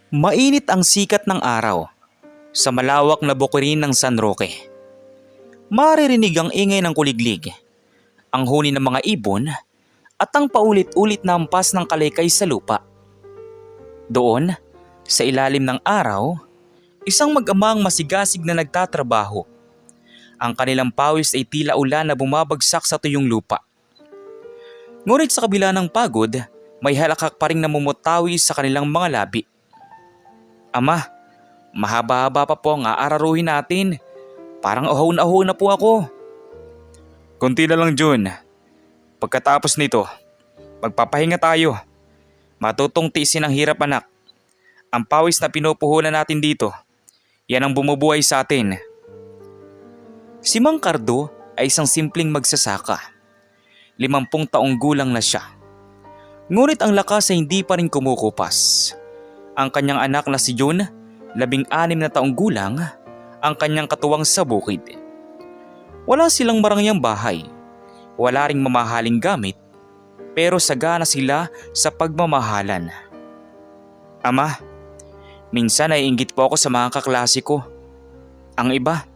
Mainit ang sikat ng araw sa malawak na bukirin ng San Roque. Maririnig ang ingay ng kuliglig, ang huni ng mga ibon at ang paulit-ulit na hampas ng kalaykay sa lupa. Doon, sa ilalim ng araw, isang mag-amang masigasig na nagtatrabaho. Ang kanilang pawis ay tila ulan na bumabagsak sa tuyong lupa. Ngunit sa kabila ng pagod, may halakak pa ring namumutawi sa kanilang mga labi. Ama, mahaba-haba pa po ang aararuhin natin. Parang ahon-ahon na po ako. Kunti na lang, Jun. Pagkatapos nito, magpapahinga tayo. Matutong tiisin ang hirap, anak. Ang pawis na pinupuhunan natin dito, yan ang bumubuhay sa atin. Si Mang Cardo ay isang simpleng magsasaka. 50 taong gulang na siya. Ngunit ang lakas ay hindi pa rin kumukupas. Ang kanyang anak na si Jun, 16 na taong gulang, ang kanyang katuwang sa bukid. Wala silang marangyang bahay, wala ring mamahaling gamit, pero sagana sila sa pagmamahalan. Ama, minsan ay inggit po ako sa mga kaklase ko. Ang iba,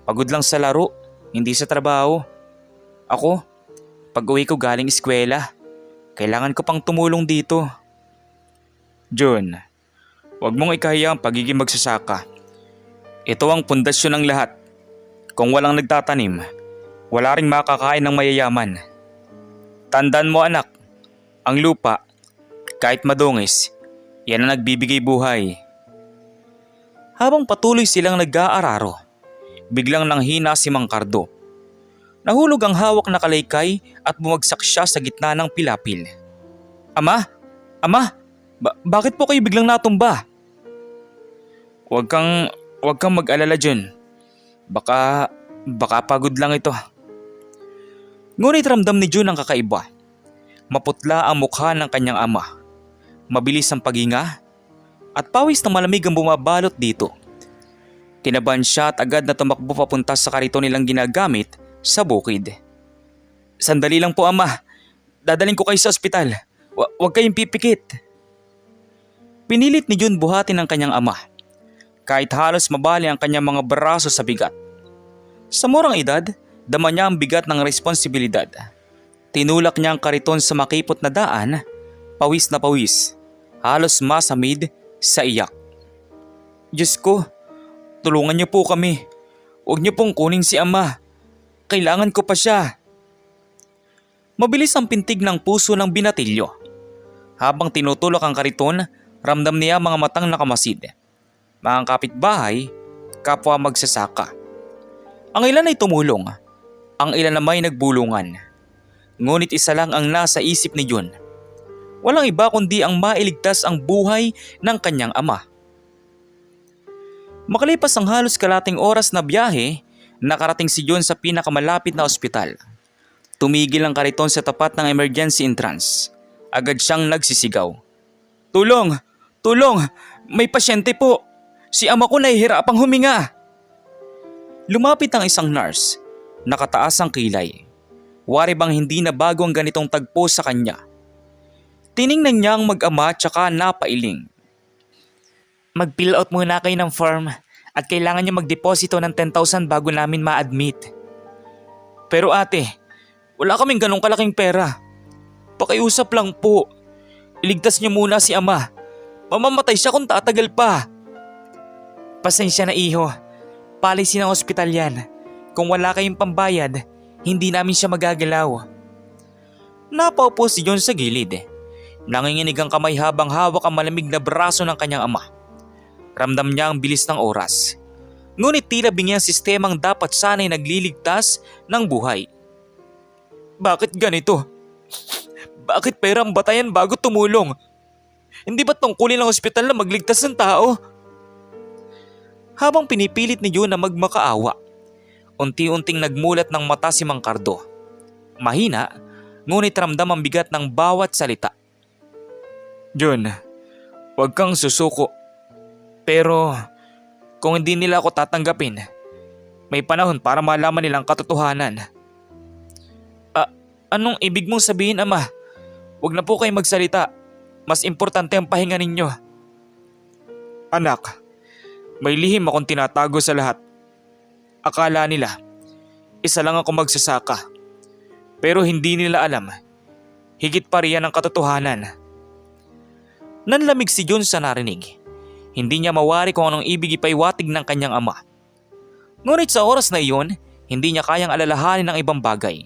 pagod lang sa laro, hindi sa trabaho. Ako, pag uwi ko galing eskwela, kailangan ko pang tumulong dito. Jun, huwag mong ikahiya ang pagiging magsasaka. Ito ang pundasyon ng lahat. Kung walang nagtatanim, wala ring makakain ng mayayaman. Tandaan mo, anak, ang lupa, kahit madungis, yan ang nagbibigay buhay. Habang patuloy silang nag-aararo, biglang nanghina si Mang Cardo. Nahulog ang hawak na kalaykay at bumagsak siya sa gitna ng pilapil. Ama! Ama! Bakit po kayo biglang natumba? Huwag kang mag-alala, Jun. Baka pagod lang ito. Ngunit ramdam ni Jun ang kakaiba. Maputla ang mukha ng kanyang ama. Mabilis ang paghinga at pawis na malamig ang bumabalot dito. Kinabahan siya at agad na tumakbo papunta sa kariton nilang ginagamit sa bukid. Sandali lang po, ama. Dadaling ko kayo sa ospital. Huwag kayong pipikit. Pinilit ni Jun buhatin ang kanyang ama. Kahit halos mabali ang kanyang mga braso sa bigat. Sa murang edad, dama niya ang bigat ng responsibilidad. Tinulak niya ang kariton sa makipot na daan, pawis na pawis, halos masamid sa iyak. Diyos ko, tulungan niyo po kami. Huwag niyo pong kunin si ama. Kailangan ko pa siya. Mabilis ang pintig ng puso ng binatilyo. Habang tinutulak ang kariton, ramdam niya mga matang nakamasid. Mga kapitbahay, kapwa magsasaka. Ang ilan ay tumulong, ang ilan naman ay nagbulungan. Ngunit isa lang ang nasa isip ni Jun. Walang iba kundi ang mailigtas ang buhay ng kanyang ama. Makalipas ang halos kalating oras na biyahe, nakarating si Jun sa pinakamalapit na ospital. Tumigil ang kariton sa tapat ng emergency entrance. Agad siyang nagsisigaw. Tulong! Tulong! May pasyente po! Si ama ko nahihirapang huminga! Lumapit ang isang nurse. Nakataas ang kilay. Wari bang hindi na bago ang ganitong tagpo sa kanya. Tiningnan niya ang mag-ama tsaka napailing. Mag-fill out muna kayo ng form at kailangan niyo magdeposito ng 10,000 bago namin ma-admit. Pero ate, wala kaming ganong kalaking pera. Pakiusap lang po. Iligtas niyo muna si ama. Mamamatay siya kung tatagal pa. Pasensya na iho. Policy ng ospital yan. Kung wala kayong pambayad, hindi namin siya magagalaw. Napaupo si John sa gilid. Nanginginig ang kamay habang hawak ang malamig na braso ng kanyang ama. Ramdam niya ang bilis ng oras. Ngunit tila bingi ang sistemang dapat sana'y nagliligtas ng buhay. Bakit ganito? Bakit pera ang batayan bago tumulong? Hindi ba tungkulin ng ospital na magligtas ng tao? Habang pinipilit ni Jun na magmakaawa, unti-unting nagmulat ng mata si Mang Cardo. Mahina, ngunit ramdam ang bigat ng bawat salita. Jun, huwag kang susuko. Pero kung hindi nila ako tatanggapin, may panahon para malaman nilang katotohanan. Anong ibig mong sabihin, ama? Huwag na po kayo magsalita. Mas importante ang pahinga ninyo. Anak, may lihim akong tinatago sa lahat. Akala nila, isa lang ako magsasaka. Pero hindi nila alam, higit pa riyan ang katotohanan. Nanlamig si Jun sa narinig. Hindi niya mawari kung anong ibig ipaiwatig ng kanyang ama. Ngunit sa oras na iyon, hindi niya kayang alalahanin ng ibang bagay.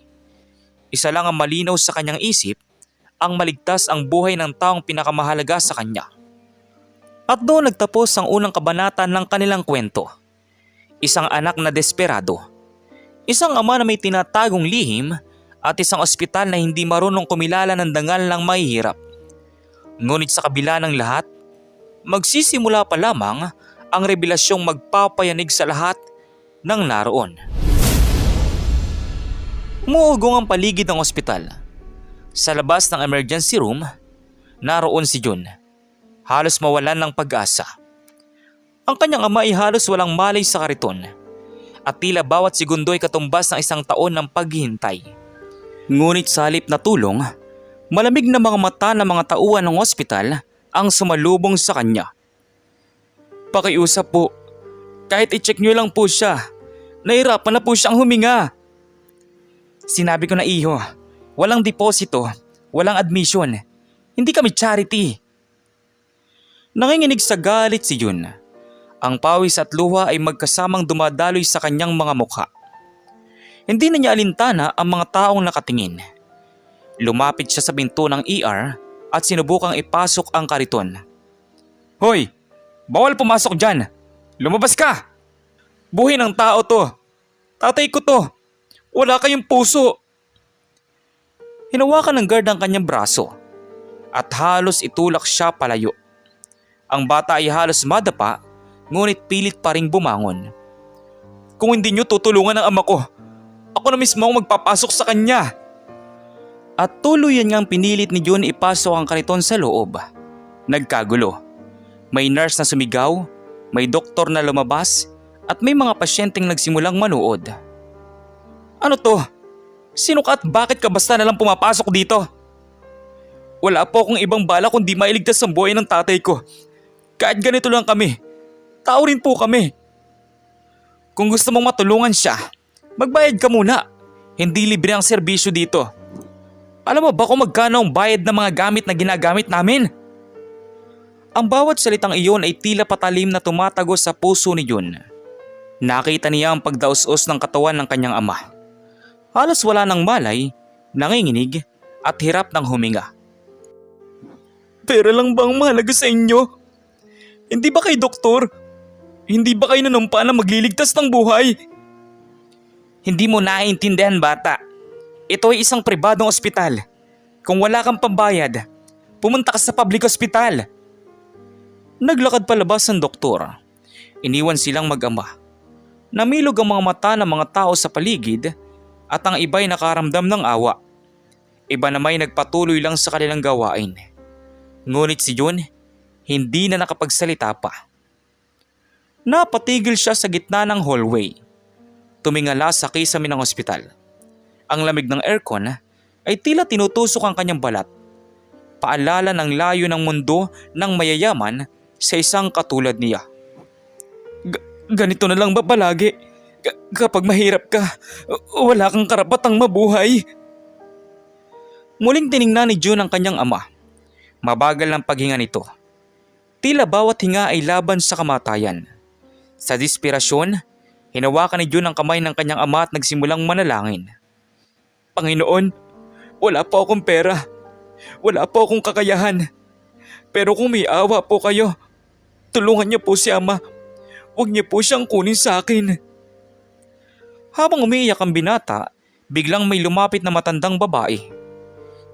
Isa lang ang malinaw sa kanyang isip, ang maligtas ang buhay ng taong pinakamahalaga sa kanya. At doon nagtapos ang unang kabanata ng kanilang kwento. Isang anak na desperado. Isang ama na may tinatagong lihim at isang ospital na hindi marunong kumilala ng dangal ng mahihirap. Ngunit sa kabila ng lahat, magsisimula pa lamang ang revelasyong magpapayanig sa lahat ng naroon. Umuugong ang paligid ng ospital. Sa labas ng emergency room, naroon si Jun. Halos mawalan ng pag-asa. Ang kanyang ama ay halos walang malay sa kariton at tila bawat segundo ay katumbas ng isang taon ng paghihintay. Ngunit sa halip na tulong, malamig na mga mata ng mga tauhan ng ospital ang sumalubong sa kanya. Pakiusap po, kahit i-check nyo lang po siya, nahirapan na po siyang huminga. Sinabi ko na iho, walang deposito, walang admission, hindi kami charity. Nanginginig sa galit si Jun. Ang pawis at luha ay magkasamang dumadaloy sa kanyang mga mukha. Hindi na niya alintana ang mga taong nakatingin. Lumapit siya sa pinto ng ER at sinubukang ipasok ang kariton. Hoy! Bawal pumasok dyan! Lumabas ka! Buhay ng tao to! Tatay ko to! Wala kayong puso! Hinawakan ng guard ang kanyang braso at halos itulak siya palayo. Ang bata ay halos madapa, ngunit pilit pa ring bumangon. Kung hindi niyo tutulungan ang ama ko, ako na mismo ang magpapasok sa kanya. At tuluyan ngang pinilit ni Jun ipasok ang kariton sa loob. Nagkagulo. May nurse na sumigaw, may doktor na lumabas, at may mga pasyenteng nagsimulang manood. Ano to? Sino ka at bakit ka basta nalang pumapasok dito? Wala po akong ibang bala kundi mailigtas ang buhay ng tatay ko. Kahit ganito lang kami, tao rin po kami. Kung gusto mong matulungan siya, magbayad ka muna. Hindi libre ang serbisyo dito. Alam mo ba kung magkano ang bayad ng mga gamit na ginagamit namin? Ang bawat salitang iyon ay tila patalim na tumatago sa puso ni Jun. Nakita niya ang pagdaos-os ng katawan ng kanyang ama. Halos wala ng malay, nanginginig at hirap ng huminga. Pera lang ba ang mahalaga sa inyo? Hindi ba kayo doktor? Hindi ba kayo nanumpa na magliligtas ng buhay? Hindi mo naiintindihan bata. Ito ay isang pribadong ospital. Kung wala kang pambayad, pumunta ka sa public hospital. Naglakad palabas ang doktor. Iniwan silang mag-ama. Namilog ang mga mata ng mga tao sa paligid at ang iba'y nakaramdam ng awa. Iba nama'y nagpatuloy lang sa kanilang gawain. Ngunit si Jun, hindi na nakapagsalita pa. Napatigil siya sa gitna ng hallway. Tumingala sa kisame ng ospital. Ang lamig ng aircon ay tila tinutusok ang kanyang balat. Paalala ng layo ng mundo ng mayayaman sa isang katulad niya. Ganito na lang ba palagi? Kapag mahirap ka, wala kang karapatang mabuhay. Muling tiningnan ni Jun ang kanyang ama. Mabagal ang paghinga nito. Tila bawat hinga ay laban sa kamatayan. Sa desperasyon, hinawakan ni Jun ang kamay ng kanyang ama at nagsimulang manalangin. Panginoon, wala po akong pera. Wala po akong kakayahan. Pero kung may awa po kayo, tulungan niyo po si ama. Huwag niyo po siyang kunin sa akin. Habang umiiyak ang binata, biglang may lumapit na matandang babae.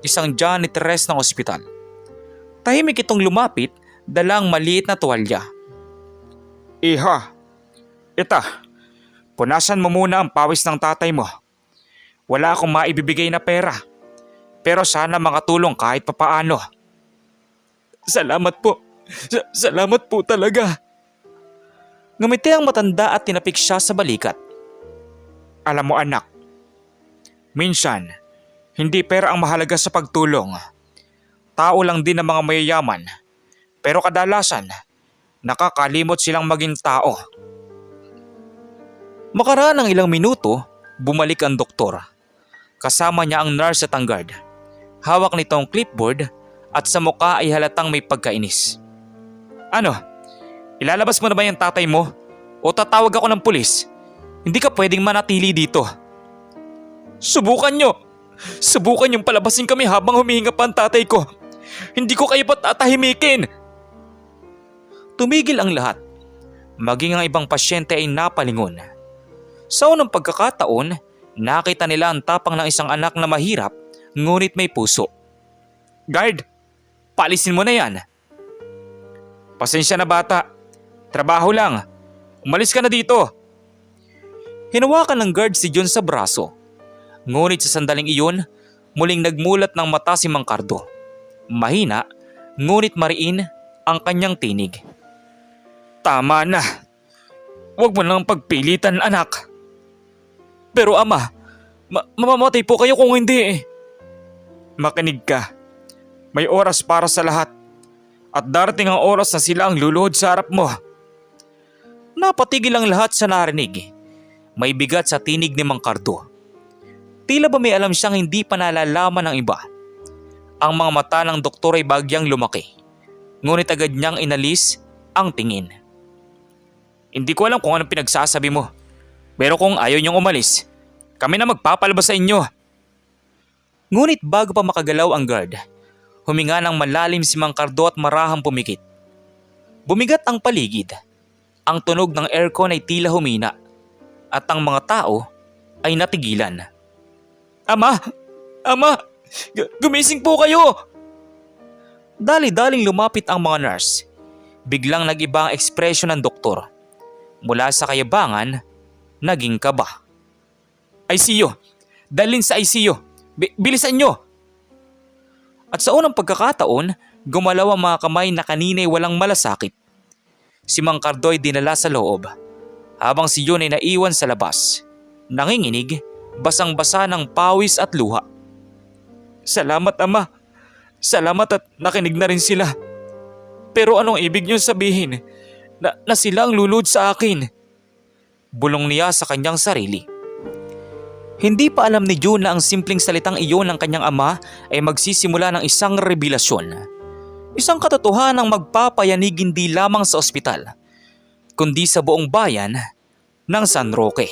Isang janitress ng ospital. Tahimik itong lumapit, dalang maliit na tuwalya. Iha, ita, punasan mo muna ang pawis ng tatay mo. Wala akong maibibigay na pera, pero sana makatulong kahit papaano. Salamat po, salamat po talaga. Ngumiti ang matanda at tinapik siya sa balikat. Alam mo anak, minsan, hindi pera ang mahalaga sa pagtulong. Tao lang din ang mga mayayaman. Pero kadalasan, Nakakalimot silang maging tao. Makaraan ng ilang minuto, bumalik ang doktor. Kasama niya ang nurse at ang guard. Hawak nito ang clipboard at sa mukha ay halatang may pagkainis. Ano? Ilalabas mo na ba yung tatay mo? O tatawag ako ng pulis? Hindi ka pwedeng manatili dito. Subukan nyo! Subukan yung palabasin kami habang humihinga pa ang tatay ko. Hindi ko kayo patatahimikin! Tumigil ang lahat. Maging ang ibang pasyente ay napalingon. Sa unang pagkakataon, nakita nila ang tapang ng isang anak na mahirap ngunit may puso. Guard, paalisin mo na yan. Pasensya na bata. Trabaho lang. Umalis ka na dito. Hinawakan ng guard si John sa braso. Ngunit sa sandaling iyon, muling nagmulat ng mata si Mang Cardo. Mahina, ngunit mariin ang kanyang tinig. Tama na. Huwag mo nang pagpilitan, anak. Pero ama, mamamatay po kayo kung hindi. Makinig ka. May oras para sa lahat. At darating ang oras na sila ang luluhod sa harap mo. Napatigil ang lahat sa narinig. May bigat sa tinig ni Mang Cardo. Tila ba may alam siyang hindi pa nalalaman ng iba. Ang mga mata ng doktor ay bagyang lumaki. Ngunit agad niyang inalis ang tingin. Hindi ko alam kung anong pinagsasabi mo. Pero kung ayaw niyong umalis, kami na magpapalabas sa inyo. Ngunit bago pa makagalaw ang guard, huminga ng malalim si Mang Cardo at marahang pumikit. Bumigat ang paligid. Ang tunog ng aircon ay tila humina at ang mga tao ay natigilan. Ama! Ama! Gumising po kayo! Dali-daling lumapit ang mga nurse. Biglang nag-iba ang ekspresyon ng doktor. Mula sa kayabangan, naging kaba. ICU! Dalhin sa ICU! Bilisan nyo! At sa unang pagkakataon, gumalaw ang mga kamay na kanina'y walang malasakit. Si Mang Cardo ay dinala sa loob, habang si John ay naiwan sa labas. Nanginginig, basang-basa ng pawis at luha. Salamat, Ama. Salamat at nakinig na rin sila. Pero anong ibig niyong sabihin? Na sila ang lulod sa akin? Bulong niya sa kanyang sarili. Hindi pa alam ni June na ang simpleng salitang iyon ng kanyang ama ay magsisimula ng isang revelasyon. Isang katotohanang magpapayanig hindi lamang sa ospital, kundi sa buong bayan ng San Roque.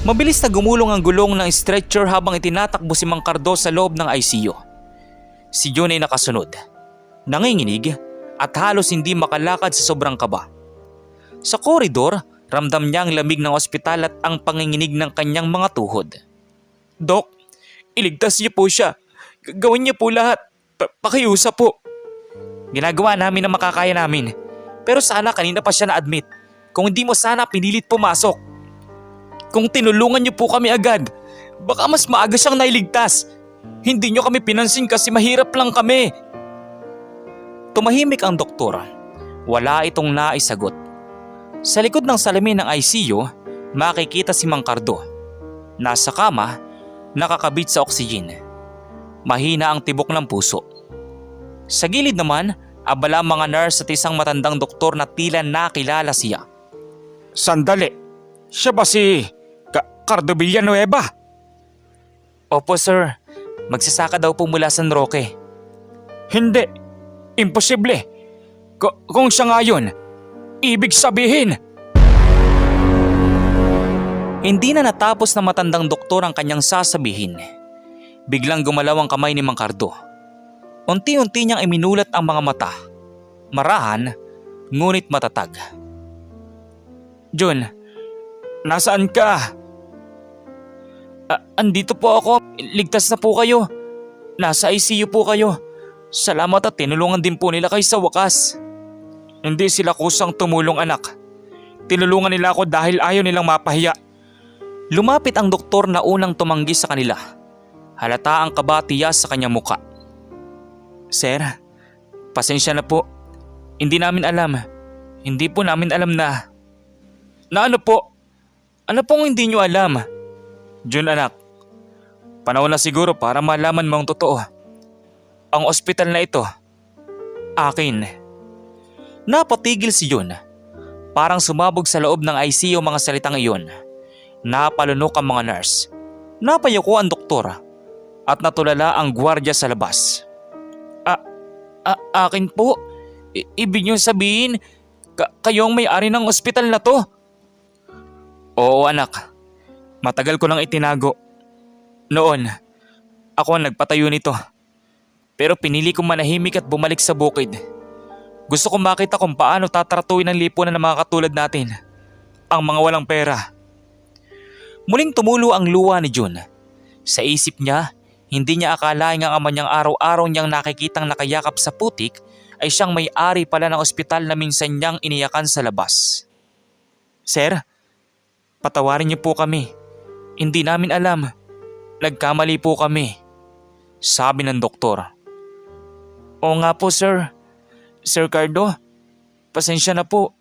Mabilis na gumulong ang gulong ng stretcher habang itinatakbo si Mang Cardo sa loob ng ICU. Si June ay nakasunod, nanginginig at halos hindi makalakad sa sobrang kaba. Sa koridor, ramdam niya ang lamig ng ospital at ang panginginig ng kanyang mga tuhod. Dok, iligtas niyo po siya. Gawin niyo po lahat. Pakiusap po. Ginagawa namin ang makakaya namin. Pero sana kanina pa siya na-admit. Kung hindi mo sana pinilit pumasok. Kung tinulungan niyo po kami agad, baka mas maaga siyang nailigtas. Hindi niyo kami pinansin kasi mahirap lang kami. Tumahimik ang doktor. Wala itong naisagot. Sa likod ng salamin ng ICU, makikita si Mang Cardo. Nasa kama, nakakabit sa oxygen. Mahina ang tibok ng puso. Sa gilid naman, abala ang mga nurse at isang matandang doktor na tila nakilala siya. Sandali, siya ba si Cardo Villanueva? Opo sir, magsasaka daw po mula San Roque. Hindi, imposible. Kung siya nga yun, ibig sabihin. Hindi na natapos na matandang doktor ang kanyang sasabihin. Biglang gumalaw ang kamay ni Mang Cardo. Unti-unti niyang iminulat ang mga mata. Marahan, ngunit matatag. John, nasaan ka? Andito po ako. Ligtas na po kayo. Nasa ICU po kayo. Salamat at tinulungan din po nila kayo sa wakas. Hindi sila kusang tumulong anak. Tinulungan nila ako dahil ayaw nilang mapahiya. Lumapit ang doktor na unang tumanggi sa kanila. Halata ang kaba tiyas sa kanyang muka. Sir, pasensya na po. Hindi namin alam. Hindi po namin alam na... Na ano po? Ano pong hindi nyo alam? Jun anak, panahon na siguro para malaman mo ang totoo. Ang ospital na ito, akin. Napatigil si Yun. Parang sumabog sa loob ng ICU mga salitang iyon. Napalunok ang mga nurse. Napayuko ang doktor at natulala ang gwardiya sa labas. Akin po? Ibig niyo sabihin, kayo ang may-ari ng ospital na to? Oo anak, matagal ko nang itinago. Noon, ako ang nagpatayo nito. Pero pinili kong manahimik at bumalik sa bukid. Gusto kong makita kung paano tatratuin ang lipunan ng mga katulad natin, ang mga walang pera. Muling tumulo ang luha ni Jun. Sa isip niya, hindi niya akalain ang ama niyang araw-araw niyang nakikitang nakayakap sa putik ay siyang may-ari pala ng ospital na minsan niyang iniyakan sa labas. Sir, patawarin niyo po kami. Hindi namin alam. Nagkamali po kami, sabi ng doktor. Oo nga po sir. Sir Cardo, pasensya na po.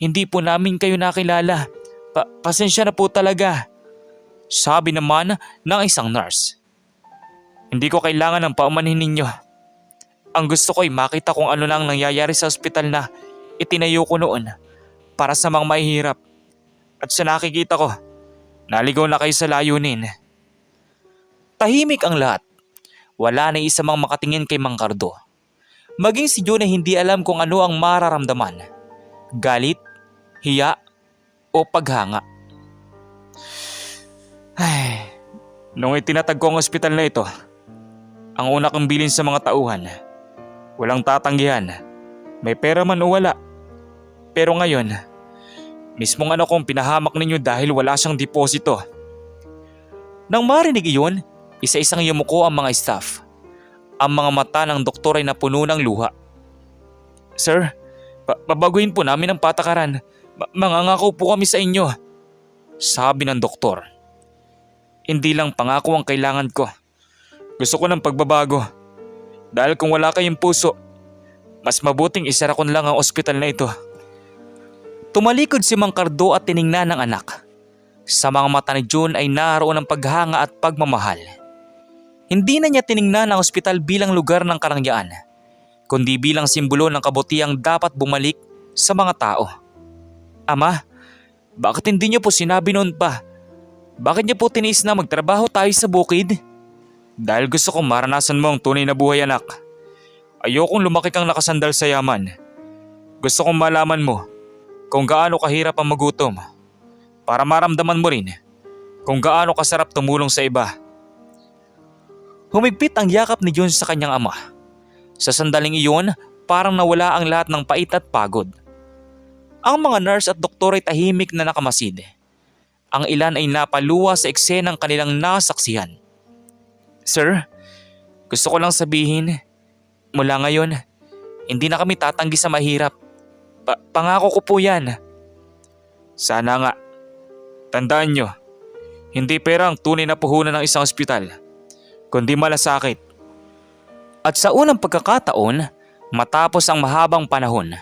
Hindi po namin kayo nakilala. Pasensya na po talaga, sabi naman ng isang nurse. Hindi ko kailangan ng paumanhin ninyo. Ang gusto ko ay makita kung ano lang nangyayari sa ospital na itinayo ko noon para sa mga mahihirap. At sa nakikita ko, naligaw na kayo sa layunin. Tahimik ang lahat. Wala na isa mang makatingin kay Mang Cardo. Maging si Jun ay hindi alam kung ano ang mararamdaman. Galit, hiya, o paghanga. Nung itinatag ko ang ospital na ito, ang una kong bilin sa mga tauhan, walang tatanggihan, may pera man o wala. Pero ngayon, mismong kong pinahamak ninyo dahil wala siyang deposito. Nang marinig iyon, isa-isang yumuko ang mga staff. Ang mga mata ng doktor ay napuno ng luha. Sir, babaguhin po namin ang patakaran. Mangangako po kami sa inyo, sabi ng doktor. Hindi lang pangako ang kailangan ko. Gusto ko ng pagbabago. Dahil kung wala kayong puso, mas mabuting isara ko lang ang ospital na ito. Tumalikod si Mang Cardo at tiningnan ng anak. Sa mga mata ni Jun ay naroon ang paghanga at pagmamahal. Hindi na niya tiningnan ang ospital bilang lugar ng karangyaan, kundi bilang simbolo ng kabutihang dapat bumalik sa mga tao. Ama, bakit hindi niyo po sinabi noon pa? Bakit niyo po tiniis na magtrabaho tayo sa bukid? Dahil gusto kong maranasan mo ang tunay na buhay anak. Ayokong lumaki kang nakasandal sa yaman. Gusto kong malaman mo kung gaano kahirap ang magutom para maramdaman mo rin kung gaano kasarap tumulong sa iba. Humigpit ang yakap ni Jun sa kanyang ama. Sa sandaling iyon, parang nawala ang lahat ng pait at pagod. Ang mga nurse at doktor ay tahimik na nakamasid. Ang ilan ay napaluwa sa eksenang kanilang nasaksihan. Sir, gusto ko lang sabihin, mula ngayon, hindi na kami tatanggi sa mahirap. Pangako ko po yan. Sana nga. Tandaan nyo, hindi pera ang tunay na puhunan ng isang ospital, kundi malasakit. At sa unang pagkakataon, matapos ang mahabang panahon,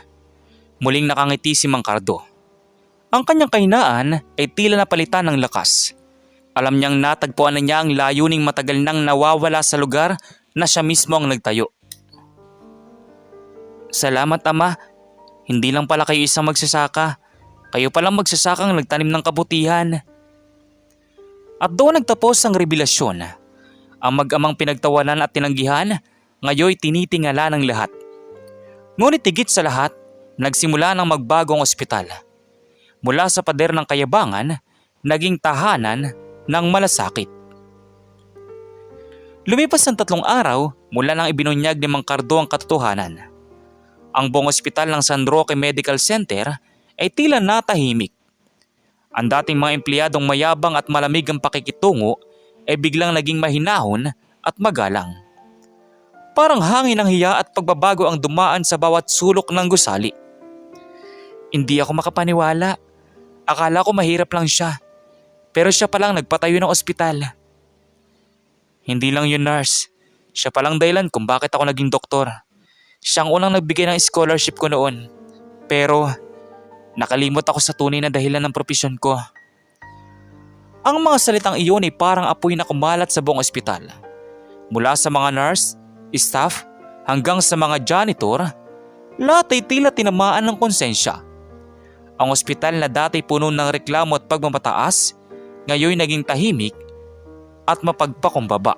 muling nakangiti si Mang Cardo. Ang kanyang kahinaan ay tila napalitan ng lakas. Alam niyang natagpuan na niya ang layuning matagal nang nawawala sa lugar na siya mismo ang nagtayo. Salamat Ama, hindi lang pala kayo isang magsasaka. Kayo palang magsasakang nagtanim ng kabutihan. At doon nagtapos ang revelasyon. Ang mag-amang pinagtawanan at tinanggihan, ngayoy tinitingala ng lahat. Ngunit higit sa lahat, nagsimula ng magbagong ospital. Mula sa pader ng kayabangan, naging tahanan ng malasakit. Lumipas ang 3 araw mula nang ibinunyag ni Mang Cardo ang katotohanan. Ang buong ospital ng San Roque Medical Center ay tila natahimik. Ang dating mga empleyadong mayabang at malamig ang pakikitungo ay biglang naging mahinahon at magalang. Parang hangin ng hiya at pagbabago ang dumaan sa bawat sulok ng gusali. Hindi ako makapaniwala. Akala ko mahirap lang siya. Pero siya palang nagpatayo ng ospital. Hindi lang yun, nurse. Siya palang dahilan kung bakit ako naging doktor. Siya ang unang nagbigay ng scholarship ko noon. Pero nakalimot ako sa tunay na dahilan ng propesyon ko. Ang mga salitang iyon ay parang apoy na kumalat sa buong ospital. Mula sa mga nurse, staff, hanggang sa mga janitor, Lahat ay tila tinamaan ng konsensya. Ang ospital na dati puno ng reklamo at pagmamataas, ngayon naging tahimik at mapagpakumbaba.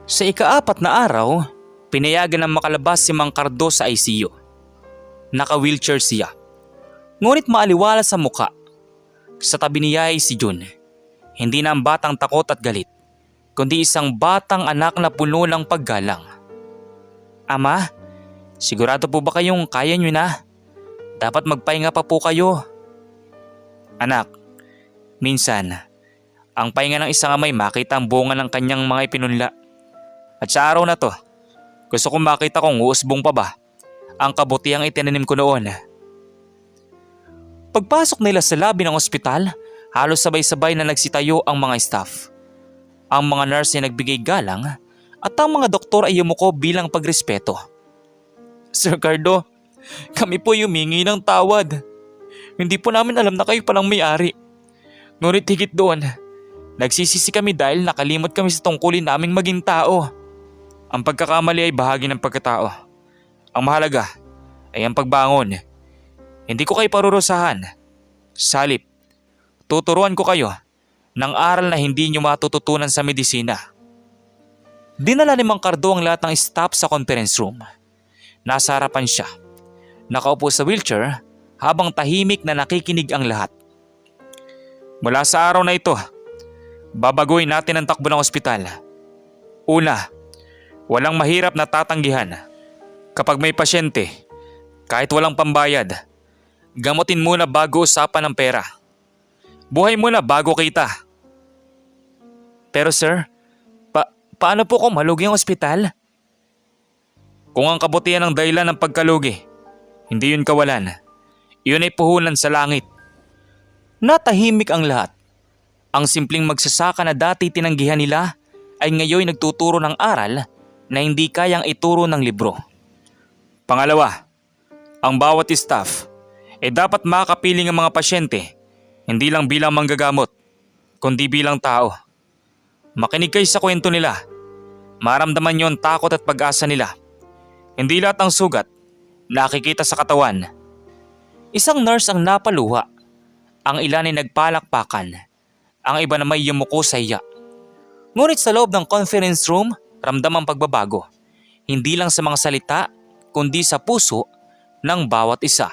Sa ika-4 na araw, pinayagan na makalabas si Mang Cardo sa ICU. Naka-wheelchair siya. Ngunit maaliwala sa muka. Sa tabi niya ay si June. Hindi na ang batang takot at galit, kundi isang batang anak na puno ng paggalang. Ama, sigurado po ba kayong kaya nyo na? Dapat magpahinga pa po kayo. Anak, minsan, ang pahinga ng isang amay makita ang bunga ng kanyang mga ipinunla. At sa araw na to, gusto kong makita kung uusbong pa ba ang kabutihang itinanim ko noon. Pagpasok nila sa labi ng ospital, halos sabay-sabay na nagsitayo ang mga staff. Ang mga nurse ay nagbigay galang at ang mga doktor ay yumuko bilang pagrespeto. Sir Cardo, kami po humingi ng tawad. Hindi po namin alam na kayo palang may-ari. Ngunit higit doon, nagsisisi kami dahil nakalimot kami sa tungkulin naming maging tao. Ang pagkakamali ay bahagi ng pagkatao. Ang mahalaga ay ang pagbangon. Hindi ko kayo parurusahan. Salip, tuturuan ko kayo ng aral na hindi nyo matututunan sa medisina. Dinala ni Mang Cardo ang lahat ng staff sa conference room. Nasa harapan siya. Nakaupo sa wheelchair habang tahimik na nakikinig ang lahat. Mula sa araw na ito, babaguhin natin ang takbo ng ospital. Una, walang mahirap na tatanggihan. Kapag may pasyente, kahit walang pambayad, gamutin muna bago usapan ng pera. Buhay muna bago kita. Pero sir, paano po kung malugi ang ospital? Kung ang kabutihan ng dahilan ng pagkalugi, hindi yun kawalan. Yun ay puhunan sa langit. Natahimik ang lahat. Ang simpleng magsasaka na dati tinanggihan nila ay ngayon nagtuturo ng aral na hindi kayang ituro ng libro. Pangalawa, ang bawat staff ay dapat makapiling ang mga pasyente, hindi lang bilang manggagamot, kundi bilang tao. Makinig kayo sa kwento nila. Maramdaman niyo ang takot at pag-asa nila. Hindi lahat ng sugat nakikita sa katawan. Isang nurse ang napaluha. Ang ilan ay nagpalakpakan. Ang iba na may yumuko sa iya. Ngunit sa loob ng conference room, ramdam ang pagbabago. Hindi lang sa mga salita, kundi sa puso ng bawat isa.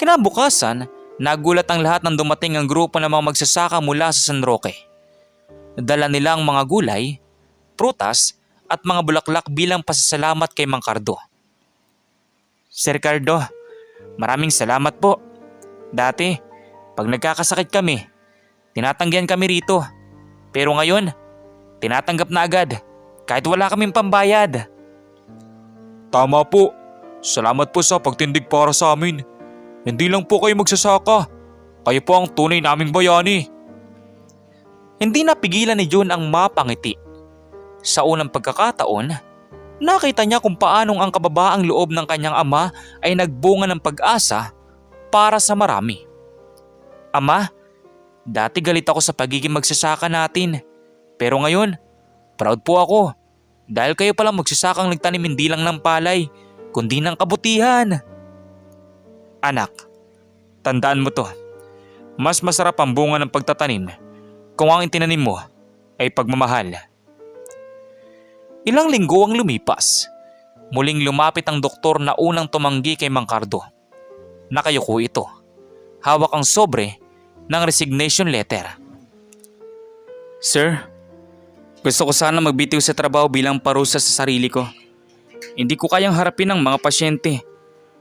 Kinabukasan, nagulat ang lahat nang dumating ang grupo ng mga magsasaka mula sa San Roque. Dala nila ang mga gulay, prutas at mga bulaklak bilang pasasalamat kay Mang Cardo. Sir Cardo, maraming salamat po. Dati, pag nagkakasakit kami, tinatanggihan kami rito. Pero ngayon, tinatanggap na agad kahit wala kaming pambayad. Tama po. Salamat po sa pagtindig para sa amin. Hindi lang po kayo magsasaka. Kayo po ang tunay naming bayani. Hindi napigilan ni June ang mapangiti. Sa unang pagkakataon, nakita niya kung paanong ang kababaang loob ng kanyang ama ay nagbunga ng pag-asa para sa marami. Ama, dati galit ako sa pagiging magsasaka natin. Pero ngayon, proud po ako. Dahil kayo palang magsasakang nagtanim hindi lang ng palay, kundi ng kabutihan. Anak, tandaan mo to. Mas masarap ang bunga ng pagtatanim kung ang itinanim mo ay pagmamahal. Ilang linggo ang lumipas. Muling lumapit ang doktor na unang tumanggi kay Mang Cardo. Nakayuko ito. Hawak ang sobre ng resignation letter. Sir, gusto ko sana magbitiw sa trabaho bilang parusa sa sarili ko. Hindi ko kayang harapin ang mga pasyente,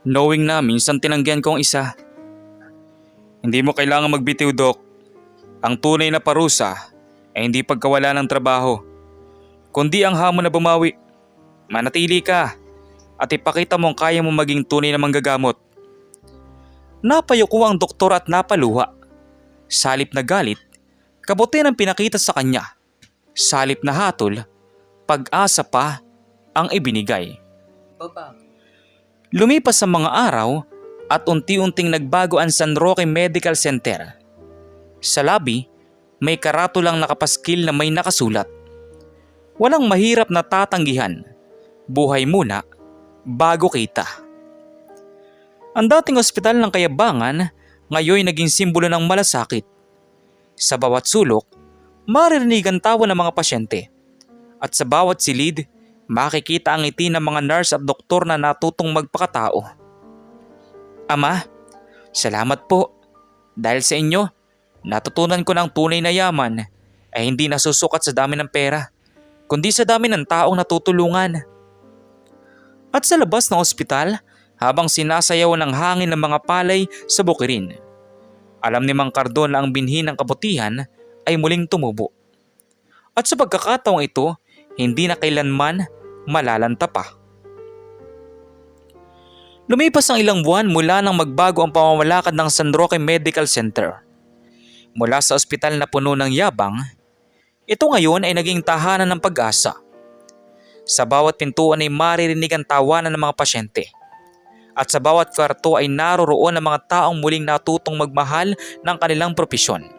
knowing na minsan tinanggihan ko ang isa. Hindi mo kailangan magbitiw, Dok. Ang tunay na parusa ay hindi pagkawala ng trabaho, kundi ang hamon na bumawi. Manatili ka at ipakita mong kaya mo maging tunay na manggagamot. Napayuko ang doktor at napaluha. Salip na galit, kabutihan ang pinakita sa kanya. Salip na hatol, pag-asa pa ang ibinigay. Lumipas ang mga araw at unti-unting nagbago ang San Roque Medical Center. Sa lobby, may karatulang nakapaskil na may nakasulat. Walang mahirap na tatanggihan. Buhay muna bago kita. Ang dating ospital ng kayabangan ngayon naging simbolo ng malasakit. Sa bawat sulok, maririnig ang tawa ng mga pasyente. At sa bawat silid, makikita ang ngiti ng mga nurse at doktor na natutong magpakatao. Ama, salamat po. Dahil sa inyo, natutunan ko ng tunay na yaman ay hindi nasusukat sa dami ng pera, kundi sa dami ng taong natutulungan. At sa labas ng ospital, habang sinasayaw ng hangin ng mga palay sa bukirin, alam ni Mang Cardo na ang binhi ng kabutihan ay muling tumubo. At sa pagkakataong ito, hindi na kailanman malalanta pa. Lumipas ang ilang buwan mula nang magbago ang pamamalakad ng San Roque Medical Center. Mula sa ospital na puno ng yabang, ito ngayon ay naging tahanan ng pag-asa. Sa bawat pintuan ay maririnig ang tawanan ng mga pasyente. At sa bawat kwarto ay naroroon ang mga taong muling natutong magmahal ng kanilang propesyon.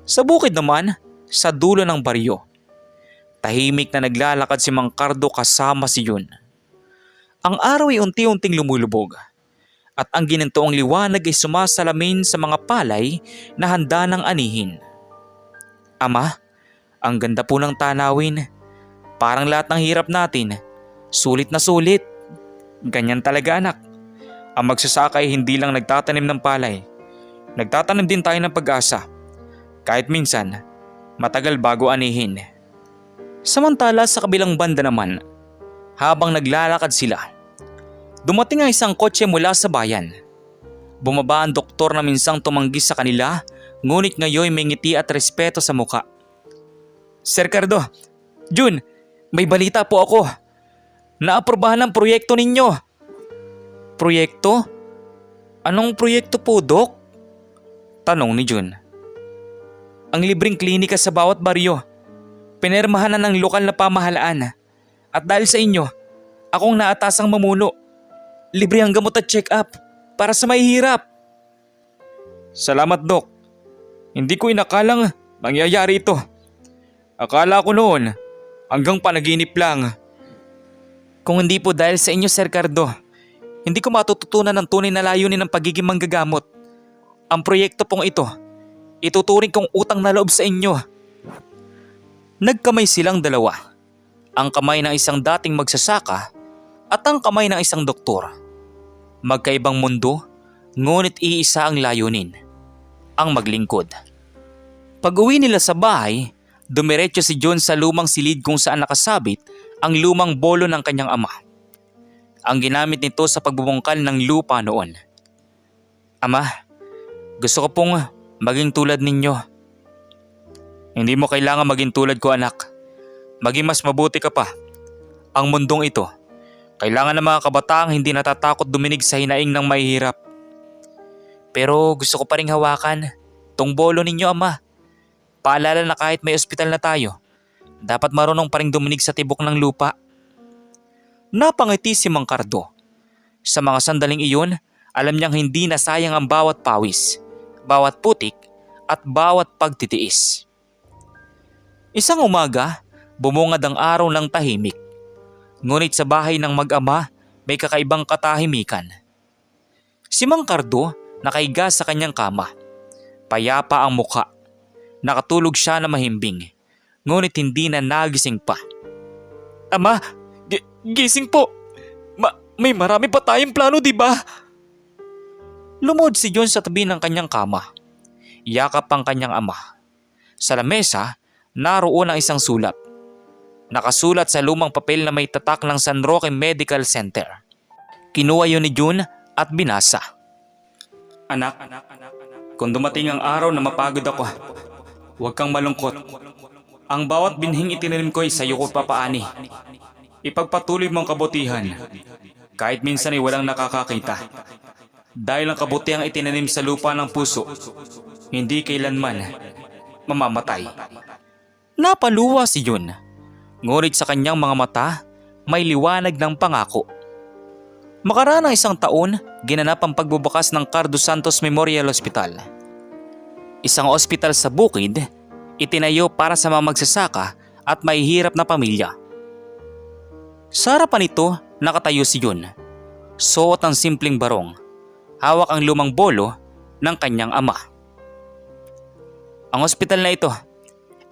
Sa bukid naman, sa dulo ng baryo, tahimik na naglalakad si Mang Cardo kasama si Jun. Ang araw ay unti-unting lumulubog at ang ginantoong liwanag ay sumasalamin sa mga palay na handa ng anihin. Ama, ang ganda po ng tanawin. Parang lahat ng hirap natin, sulit na sulit. Ganyan talaga anak. Ang magsasaka ay hindi lang nagtatanim ng palay. Nagtatanim din tayo ng pag-asa. Kahit minsan, matagal bago anihin. Samantala sa kabilang banda naman, habang naglalakad sila, dumating ang isang kotse mula sa bayan. Bumaba ang doktor na minsang tumanggi sa kanila, ngunit ngayon may ngiti at respeto sa muka. Sir Cardo, Jun, may balita po ako. Naaprubahan ang proyekto ninyo. Proyekto? Anong proyekto po, Dok? Tanong ni Jun. Ang libreng klinika sa bawat baryo. Pinermahan na ng lokal na pamahalaan. At dahil sa inyo, akong naatasang mamuno. Libre ang gamot at check-up para sa mahihirap. Salamat, Dok. Hindi ko inakalang mangyayari ito. Akala ko noon hanggang panaginip lang. Kung hindi po dahil sa inyo, Sir Cardo, hindi ko matututunan ang tunay na layunin ng pagiging manggagamot. Ang proyekto pong ito, ituturing kong utang na loob sa inyo. Nagkamay silang dalawa. Ang kamay ng isang dating magsasaka at ang kamay ng isang doktor. Magkaibang mundo, ngunit iisa ang layunin, ang maglingkod. Pag-uwi nila sa bahay, dumiretso si John sa lumang silid kung saan nakasabit ang lumang bolo ng kanyang ama. Ang ginamit nito sa pagbubungkal ng lupa noon. Ama, gusto ko pong maging tulad ninyo. Hindi mo kailangan maging tulad ko, anak. Maging mas mabuti ka pa. Ang mundong ito, kailangan ng mga kabataang hindi natatakot duminig sa hinaing ng mahihirap. Pero gusto ko pa ring hawakan tong bolo ninyo, ama. Paalala na kahit may ospital na tayo, dapat marunong pa ring duminig sa tibok ng lupa. Napangiti si Mang Cardo. Sa mga sandaling iyon, alam niyang hindi na sayang ang bawat pawis, bawat putik at bawat pagtitiis. Isang umaga, bumungad ang araw ng tahimik. Ngunit sa bahay ng mag-ama, may kakaibang katahimikan. Si Mang Cardo nakahiga sa kanyang kama. Payapa ang muka. Nakatulog siya na mahimbing, ngunit hindi na nagising pa. Ama, gising po. May marami pa tayong plano, di ba? Lumod si John sa tabi ng kanyang kama. Yakap ang kanyang ama. Sa lamesa, naroon ang isang sulat. Nakasulat sa lumang papel na may tatak ng San Roque Medical Center. Kinuha yun ni Jun at binasa. Anak, kung dumating ang araw na mapagod ako, huwag kang malungkot. Ang bawat binhing itinanim ko ay sa iyo ko papaani. Ipagpatuloy mong kabutihan, kahit minsan ay walang nakakakita. Dahil ang kabutihang itinanim sa lupa ng puso, hindi kailanman mamamatay. Napaluwa si Jun, ngunit sa kanyang mga mata, may liwanag ng pangako. Makaraan ng isang taon, ginanap ang pagbubukas ng Cardo Santos Memorial Hospital. Isang ospital sa bukid, itinayo para sa mga magsasaka at mahihirap na pamilya. Sa harapan nito, nakatayo si Jun. Suot ang simpleng barong. Hawak ang lumang bolo ng kanyang ama. Ang ospital na ito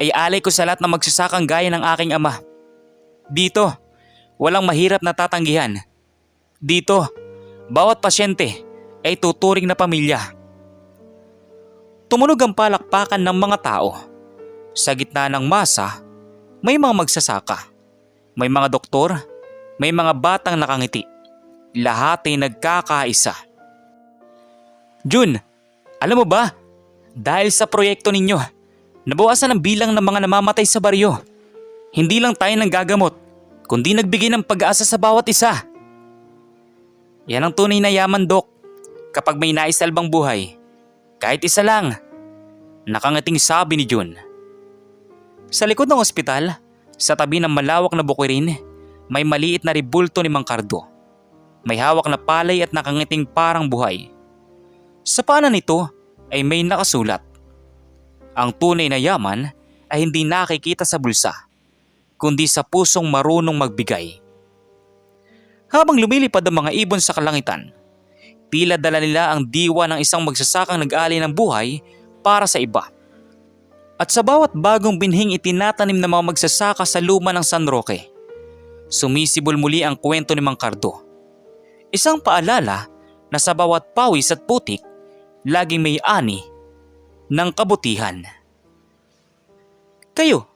ay alay ko sa lahat ng magsasakang gaya ng aking ama. Dito, walang mahirap na tatanggihan. Dito, bawat pasyente ay tuturing na pamilya. Tumunog ang palakpakan ng mga tao. Sa gitna ng masa, may mga magsasaka. May mga doktor, may mga batang nakangiti. Lahat ay nagkakaisa. Jun, alam mo ba? Dahil sa proyekto ninyo, nabawasan ang bilang ng mga namamatay sa baryo. Hindi lang tayo nanggagamot, kundi nagbigay ng pag-asa sa bawat isa. Yan ang tunay na yaman, Dok. Kapag may naisalbang buhay, kahit isa lang, nakangating sabi ni Jun. Sa likod ng ospital, sa tabi ng malawak na bukirin, may maliit na ribulto ni Mang Cardo. May hawak na palay at nakangiting parang buhay. Sa paanan nito ay may nakasulat. Ang tunay na yaman ay hindi nakikita sa bulsa, kundi sa pusong marunong magbigay. Habang lumilipad ang mga ibon sa kalangitan, tila dala nila ang diwa ng isang magsasakang nag-alay ng buhay para sa iba. At sa bawat bagong binhing itinatanim ng mga magsasaka sa luma ng San Roque, sumisibol muli ang kwento ni Mang Cardo. Isang paalala na sa bawat pawis at putik, laging may ani ng kabutihan. Kayo,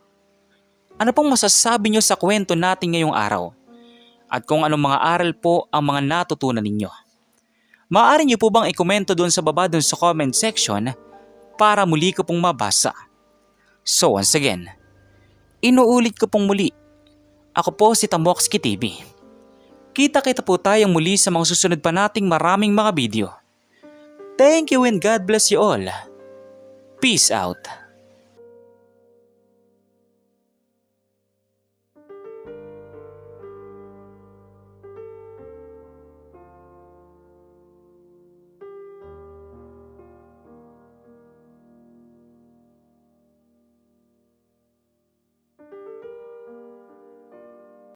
ano pong masasabi niyo sa kwento natin ngayong araw? At kung anong mga aral po ang mga natutunan ninyo? Maaari niyo po bang ikomento doon sa baba doon sa comment section para muli ko pong mabasa? So once again, inuulit ko pong muli. Ako po si Tamoxki TV. Kita-kita po tayong muli sa mga susunod pa nating maraming mga video. Thank you and God bless you all. Peace out.